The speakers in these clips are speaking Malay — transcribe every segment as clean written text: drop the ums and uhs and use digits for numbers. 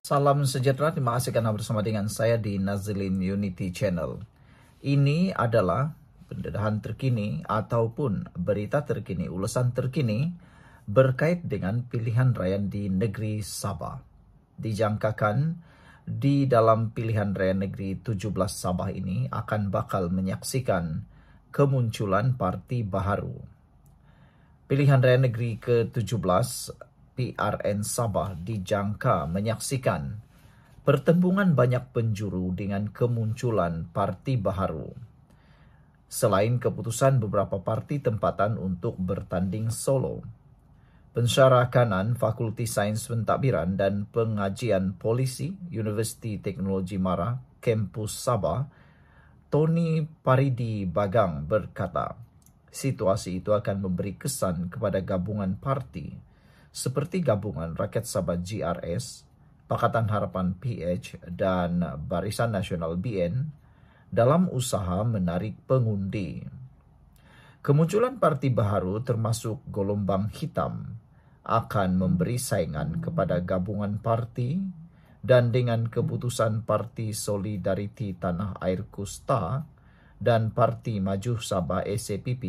Salam sejahtera, terima kasih karena bersama dengan saya di Nazilin Unity Channel. Ini adalah pendedahan terkini ataupun berita terkini, ulasan terkini berkait dengan pilihan raya di negeri Sabah. Dijangkakan di dalam pilihan raya negeri 17 Sabah ini akan bakal menyaksikan kemunculan parti baharu. Pilihan raya negeri ke-17 PRN Sabah dijangka menyaksikan pertembungan banyak penjuru dengan kemunculan parti baharu. Selain keputusan beberapa parti tempatan untuk bertanding solo, pensyarah kanan Fakulti Sains Pentadbiran dan Pengajian Polisi Universiti Teknologi Mara, Kampus Sabah, Tony Paridi Bagang berkata, situasi itu akan memberi kesan kepada gabungan parti seperti Gabungan Rakyat Sabah GRS, Pakatan Harapan PH, dan Barisan Nasional BN dalam usaha menarik pengundi. Kemunculan parti baharu termasuk Gelombang Hitam akan memberi saingan kepada gabungan parti, dan dengan keputusan Parti Solidariti Tanah Air Kusta dan Parti Maju Sabah SAPP,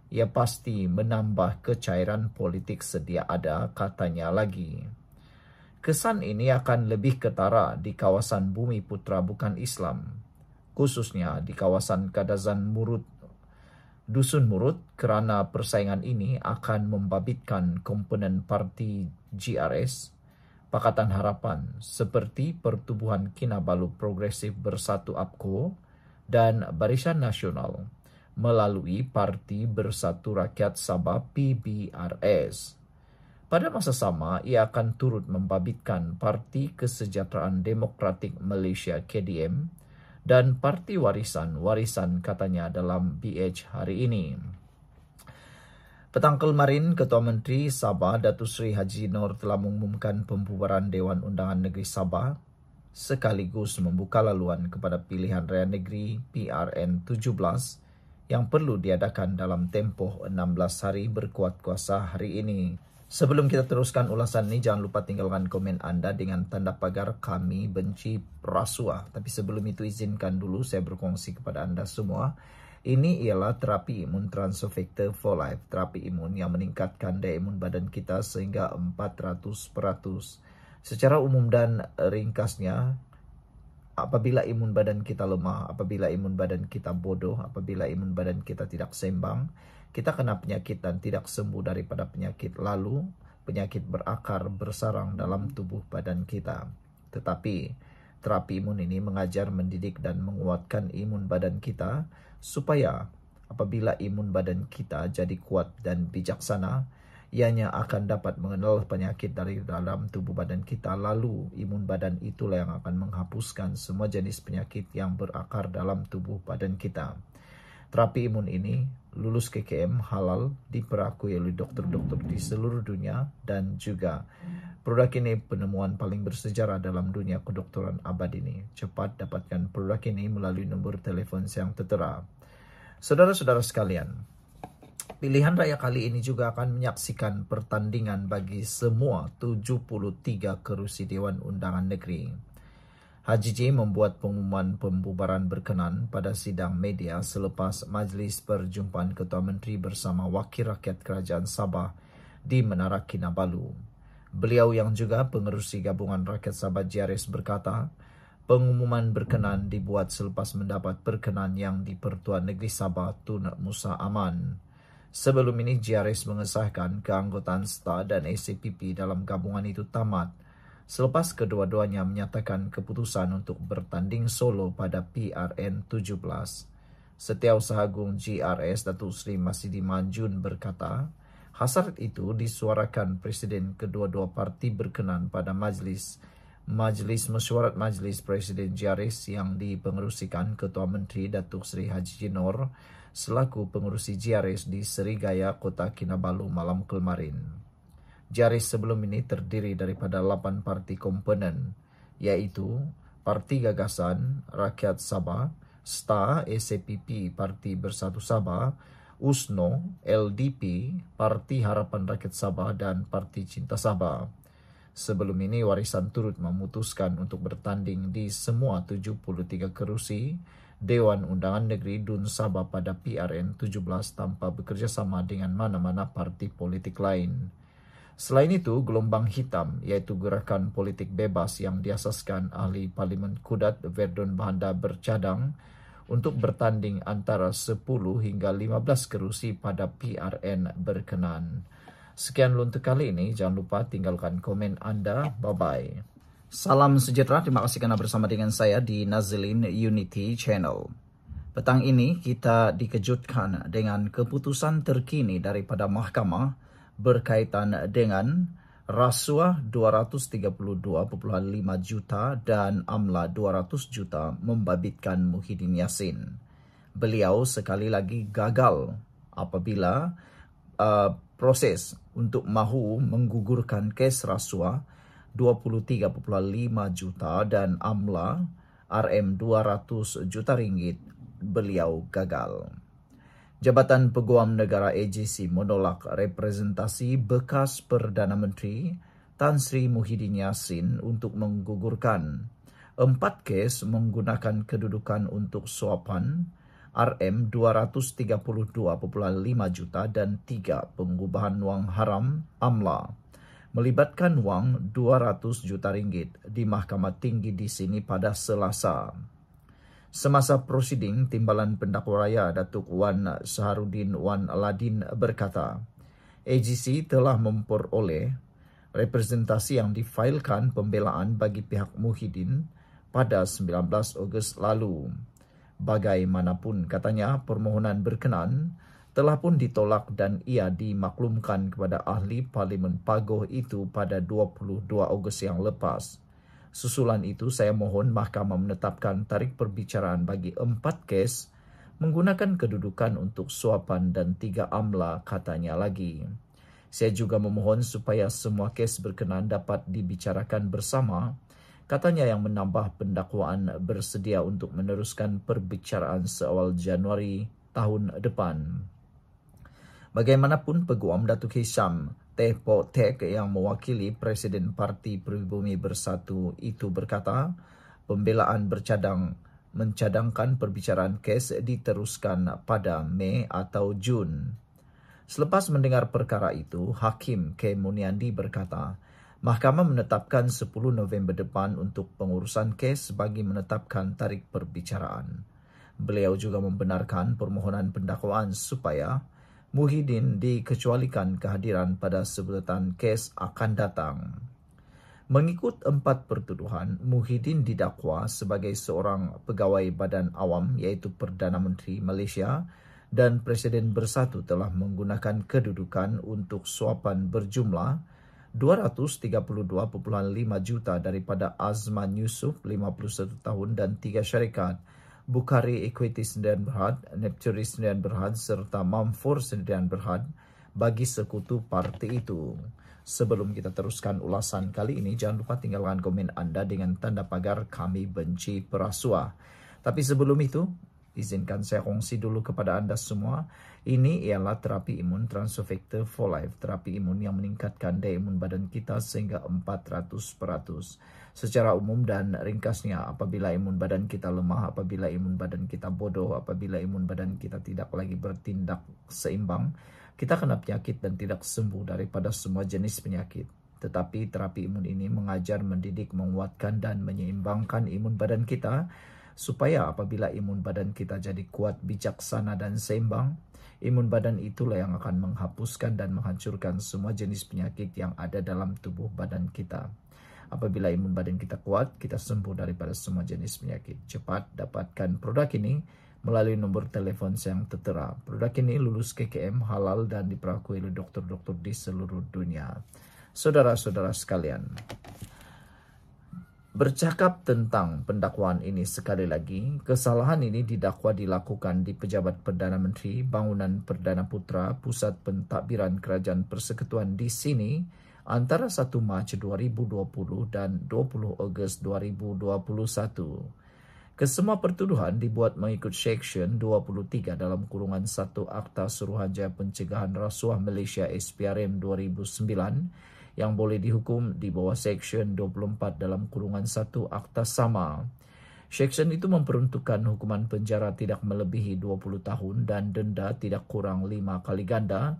ia pasti menambah kecairan politik sedia ada, katanya lagi. Kesan ini akan lebih ketara di kawasan Bumi Putra bukan Islam, khususnya di kawasan Kadazan Murut, Dusun Murut, kerana persaingan ini akan membabitkan komponen parti GRS, Pakatan Harapan seperti Pertubuhan Kinabalu Progresif Bersatu APKO dan Barisan Nasional melalui Parti Bersatu Rakyat Sabah PBRS. Pada masa sama, ia akan turut membabitkan Parti Kesejahteraan Demokratik Malaysia KDM dan Parti Warisan katanya dalam BH hari ini. Petang kemarin, Ketua Menteri Sabah Datuk Seri Haji Noor telah mengumumkan pembubaran Dewan Undangan Negeri Sabah sekaligus membuka laluan kepada pilihan raya negeri PRN 17 yang perlu diadakan dalam tempoh 16 hari berkuat kuasa hari ini. Sebelum kita teruskan ulasan ini, jangan lupa tinggalkan komen anda dengan tanda pagar kami benci rasuah. Tapi sebelum itu izinkan dulu saya berkongsi kepada anda semua. Ini ialah terapi imun Transofector for Life, terapi imun yang meningkatkan daya imun badan kita sehingga 400%. Secara umum dan ringkasnya, apabila imun badan kita lemah, apabila imun badan kita bodoh, apabila imun badan kita tidak seimbang, kita kena penyakit dan tidak sembuh daripada penyakit, lalu penyakit berakar bersarang dalam tubuh badan kita. Tetapi terapi imun ini mengajar, mendidik dan menguatkan imun badan kita supaya apabila imun badan kita jadi kuat dan bijaksana, ianya akan dapat mengenal penyakit dari dalam tubuh badan kita, lalu imun badan itulah yang akan menghapuskan semua jenis penyakit yang berakar dalam tubuh badan kita. Terapi imun ini lulus KKM halal, diperakui oleh dokter-dokter di seluruh dunia, dan juga produk ini penemuan paling bersejarah dalam dunia kedokteran abad ini. Cepat dapatkan produk ini melalui nombor telefon yang tertera. Saudara-saudara sekalian, pilihan raya kali ini juga akan menyaksikan pertandingan bagi semua 73 kerusi Dewan Undangan Negeri. Haji J membuat pengumuman pembubaran berkenan pada sidang media selepas Majlis Perjumpaan Ketua Menteri bersama Wakil Rakyat Kerajaan Sabah di Menara Kinabalu. Beliau yang juga pengerusi Gabungan Rakyat Sabah GRS berkata, pengumuman berkenan dibuat selepas mendapat perkenan yang di-Pertuan Negeri Sabah Tun Musa Aman. Sebelum ini, GRS mengesahkan keanggotaan STA dan SAPP dalam gabungan itu tamat selepas kedua-duanya menyatakan keputusan untuk bertanding solo pada PRN 17. Setiausaha Agung GRS Datuk Seri Masidi Manjun berkata, hasrat itu disuarakan Presiden kedua-dua parti berkenan pada Majlis Mesyuarat Majlis Presiden GRS yang dipengerusikan Ketua Menteri Datuk Seri Haji Noor selaku pengerusi GRS di Serigaya, Kota Kinabalu malam kemarin. GRS sebelum ini terdiri daripada 8 parti komponen, iaitu Parti Gagasan Rakyat Sabah, STA, SAPP, Parti Bersatu Sabah, USNO, LDP, Parti Harapan Rakyat Sabah dan Parti Cinta Sabah. Sebelum ini Warisan turut memutuskan untuk bertanding di semua 73 kerusi Dewan Undangan Negeri Dun Sabah pada PRN 17 tanpa bekerjasama dengan mana-mana parti politik lain. Selain itu, gelombang hitam, yaitu gerakan politik bebas yang diasaskan ahli Parlimen Kudat Verdun Bahanda bercadang untuk bertanding antara 10 hingga 15 kerusi pada PRN berkenan. Sekian untuk kali ini, jangan lupa tinggalkan komen Anda. Bye-bye. Salam sejahtera, terima kasih karena bersama dengan saya di Nazilin Unity Channel. Petang ini kita dikejutkan dengan keputusan terkini daripada mahkamah berkaitan dengan rasuah 232.5 juta dan amla 200 juta membabitkan Muhyiddin Yassin. Beliau sekali lagi gagal apabila proses untuk mahu menggugurkan kes rasuah 23.5 juta dan amla RM 200 juta ringgit, beliau gagal. Jabatan Peguam Negara AGC menolak representasi bekas Perdana Menteri Tan Sri Muhyiddin Yassin untuk menggugurkan 4 kes menggunakan kedudukan untuk suapan RM 232.5 juta dan 3 pengubahan wang haram amla melibatkan wang 200 juta ringgit di Mahkamah Tinggi di sini pada Selasa. Semasa prosiding, Timbalan Pendakwa Raya Datuk Wan Saharudin Wan Aladin berkata, AGC telah memperoleh representasi yang difailkan pembelaan bagi pihak Muhyiddin pada 19 Ogos lalu. Bagaimanapun, katanya, permohonan berkenan telah pun ditolak dan ia dimaklumkan kepada ahli Parlimen Pagoh itu pada 22 Ogos yang lepas. Susulan itu, saya mohon mahkamah menetapkan tarikh perbicaraan bagi 4 kes menggunakan kedudukan untuk suapan dan 3 amla, katanya lagi. Saya juga memohon supaya semua kes berkenan dapat dibicarakan bersama, katanya, yang menambah pendakwaan bersedia untuk meneruskan perbicaraan seawal Januari tahun depan. Bagaimanapun, Peguam Datuk Hisham Teh Po Tek yang mewakili Presiden Parti Pribumi Bersatu itu berkata, pembelaan mencadangkan perbicaraan kes diteruskan pada Mei atau Jun. Selepas mendengar perkara itu, Hakim K. Muniandi berkata, Mahkamah menetapkan 10 November depan untuk pengurusan kes bagi menetapkan tarikh perbicaraan. Beliau juga membenarkan permohonan pendakwaan supaya Muhyiddin dikecualikan kehadiran pada sebutan kes akan datang. Mengikut 4 pertuduhan, Muhyiddin didakwa sebagai seorang pegawai badan awam iaitu Perdana Menteri Malaysia dan Presiden Bersatu telah menggunakan kedudukan untuk suapan berjumlah 232.5 juta daripada Azman Yusof 51 tahun dan 3 syarikat, Bukhari Equity Sdn Berhad, Nepturi Sdn Berhad serta Mamfor Sdn Berhad bagi sekutu parti itu. Sebelum kita teruskan ulasan kali ini, jangan lupa tinggalkan komen Anda dengan tanda pagar kami benci perasuah. Tapi sebelum itu, izinkan saya kongsi dulu kepada Anda semua. Ini ialah terapi imun Transofector for Life, terapi imun yang meningkatkan daya imun badan kita sehingga 400%. Secara umum dan ringkasnya, apabila imun badan kita lemah, apabila imun badan kita bodoh, apabila imun badan kita tidak lagi bertindak seimbang, kita kena penyakit dan tidak sembuh daripada semua jenis penyakit. Tetapi terapi imun ini mengajar, mendidik, menguatkan dan menyeimbangkan imun badan kita, supaya apabila imun badan kita jadi kuat, bijaksana dan seimbang, imun badan itulah yang akan menghapuskan dan menghancurkan semua jenis penyakit yang ada dalam tubuh badan kita. Apabila imun badan kita kuat, kita sembuh daripada semua jenis penyakit. Cepat dapatkan produk ini melalui nombor telefon yang tertera. Produk ini lulus KKM, halal dan diperakui oleh dokter-dokter di seluruh dunia. Saudara-saudara sekalian, bercakap tentang pendakwaan ini sekali lagi, kesalahan ini didakwa dilakukan di Pejabat Perdana Menteri, Bangunan Perdana Putra, Pusat Pentadbiran Kerajaan Persekutuan di sini antara 1 Mac 2020 dan 20 Ogos 2021. Kesemua pertuduhan dibuat mengikut Seksyen 23 dalam kurungan 1 Akta Suruhanjaya Pencegahan Rasuah Malaysia SPRM 2009 yang boleh dihukum di bawah Section 24 dalam kurungan 1 Akta Sama. Section itu memperuntukkan hukuman penjara tidak melebihi 20 tahun dan denda tidak kurang 5 kali ganda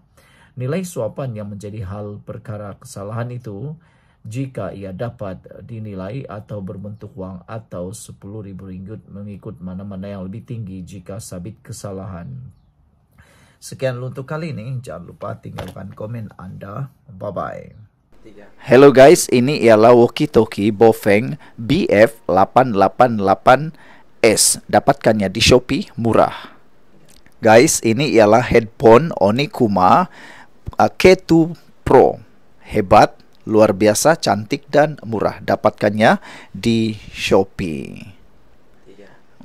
nilai suapan yang menjadi hal perkara kesalahan itu jika ia dapat dinilai atau berbentuk wang atau RM10.000 mengikut mana-mana yang lebih tinggi jika sabit kesalahan. Sekian untuk kali ini. Jangan lupa tinggalkan komen Anda. Bye-bye. Hello guys, ini ialah walkie-talkie Bofeng BF888S. Dapatkannya di Shopee, murah. Guys, ini ialah headphone Onikuma K2 Pro. Hebat, luar biasa, cantik dan murah. Dapatkannya di Shopee.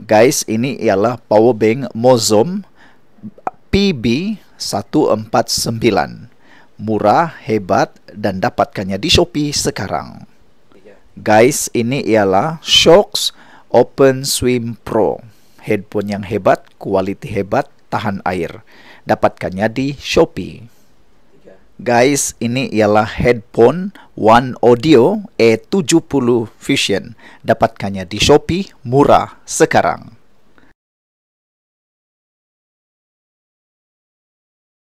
Guys, ini ialah power bank Mozom PB149. Murah, hebat, dan dapatkannya di Shopee sekarang. Guys, ini ialah Shokz Open Swim Pro. Headphone yang hebat, kualiti hebat, tahan air. Dapatkannya di Shopee. Guys, ini ialah headphone One Audio E70 Fusion. Dapatkannya di Shopee, murah sekarang.